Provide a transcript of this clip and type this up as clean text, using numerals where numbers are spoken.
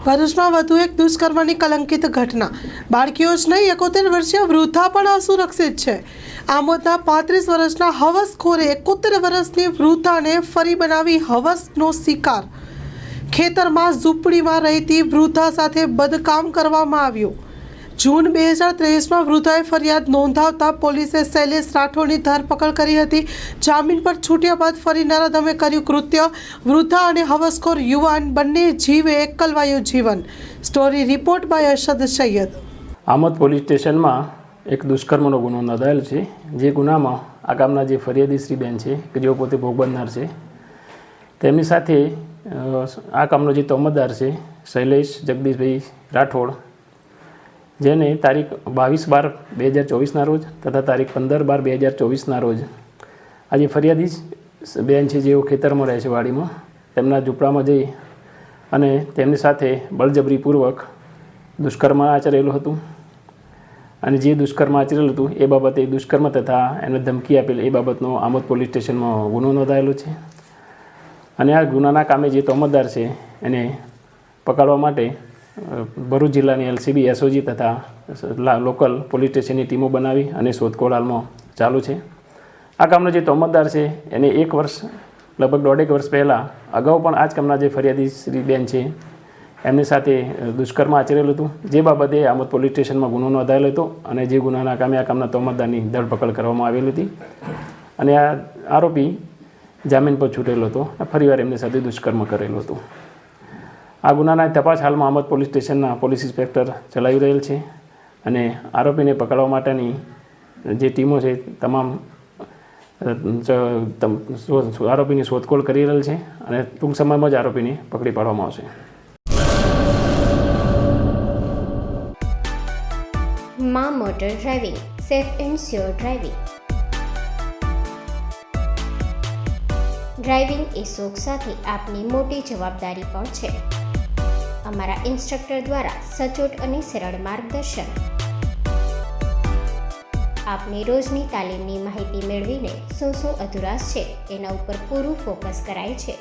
ભરૂચમાં વધુ એક દુષ્કર્મની કલંકિત ઘટના. બાળકીઓ જ નહીં, 71 વર્ષીય વૃદ્ધા પણ અસુરક્ષિત છે. આમોદના 35 વર્ષના હવસખોરે 71 વર્ષની વૃદ્ધાને ફરી બનાવી હવસનો શિકાર. ખેતરમાં ઝૂંપડીમાં રહેતી વૃદ્ધા સાથે બદકામ કરવામાં આવ્યું. જૂન 2023માં વૃદ્ધાએ ફરિયાદ નોંધાવતા પોલીસે શૈલેષ રાઠોડની ધરપકડ કરી હતી. જામીન પર છૂટ્યા બાદ ફરી નરાધમે કર્યું કૃત્ય. વૃદ્ધા અને હવસખોર યુવાન બંને જીવે એકલવાયું જીવન. Story report by Arshad Syed. Amod police સ્ટેશનમાં એક દુષ્કર્મનો ગુનો નોંધાયેલ છે. જે ગુનામાં આ ગામના જે ફરિયાદી શ્રી બેન છે કે જેઓ પોતે ભોગ બનનાર છે, તેમની સાથે આ કામનો જે તોમતદાર છે શૈલેષ જગદીશભાઈ રાઠોડ, જેને તારીખ 22/12/2024ના રોજ તથા તારીખ 15/12/2024ના રોજ આ જે ફરિયાદી બેન છે જેઓ ખેતરમાં રહે છે વાડીમાં, તેમના ઝૂંપડામાં જઈ અને તેમની સાથે બળજબરીપૂર્વક દુષ્કર્મ આચરેલું હતું. અને જે દુષ્કર્મ આચરેલું હતું એ બાબતે દુષ્કર્મ તથા એને ધમકી આપેલ એ બાબતનો આમોદ પોલીસ સ્ટેશનમાં ગુનો નોંધાયેલો છે. અને આ ગુનાના કામે જે તોમતદાર છે એને પકડવા માટે ભરૂચ જિલ્લાની LCB SOG તથા લોકલ પોલીસ સ્ટેશનની ટીમો બનાવી અને શોધખોળ હાલમાં ચાલુ છે. આ કામનો જે તોમતદાર છે એને લગભગ 1.5 વર્ષ પહેલાં અગાઉ પણ આ જ કામના જે ફરિયાદી શ્રી બેન છે એમની સાથે દુષ્કર્મ આચરેલું હતું. જે બાબતે આમોદ પોલીસ સ્ટેશનમાં ગુનો નોંધાયેલો હતો અને જે ગુનાના કામે આ કામના તોમતદારની ધરપકડ કરવામાં આવેલી હતી. અને આ આરોપી જામીન પર છૂટેલો હતો. ફરીવાર એમની સાથે દુષ્કર્મ કરેલું હતું. આ ગુનાના તપાસ હાલમાં આમોદ પોલીસ સ્ટેશનના પોલીસ ઇન્સ્પેક્ટર ચલાવી રહેલ છે અને આરોપીને પકડવા માટેની જે ટીમો છે તમામ આરોપીની શોધખોળ કરી રહેલ છે અને ટૂંક સમયમાં જ આરોપીને પકડી પાડવામાં આવશે. માં motor driving, safe and sure driving. Driving એ શોખ સાથે આપની મોટી જવાબદારી પણ છે. અમારા ઇન્સ્ટ્રક્ટર દ્વારા સચોટ અને સરળ માર્ગદર્શન. આપની રોજની તાલીમની માહિતી મેળવીને શું અધુરાશ છે એના ઉપર પૂરું ફોકસ કરાય છે.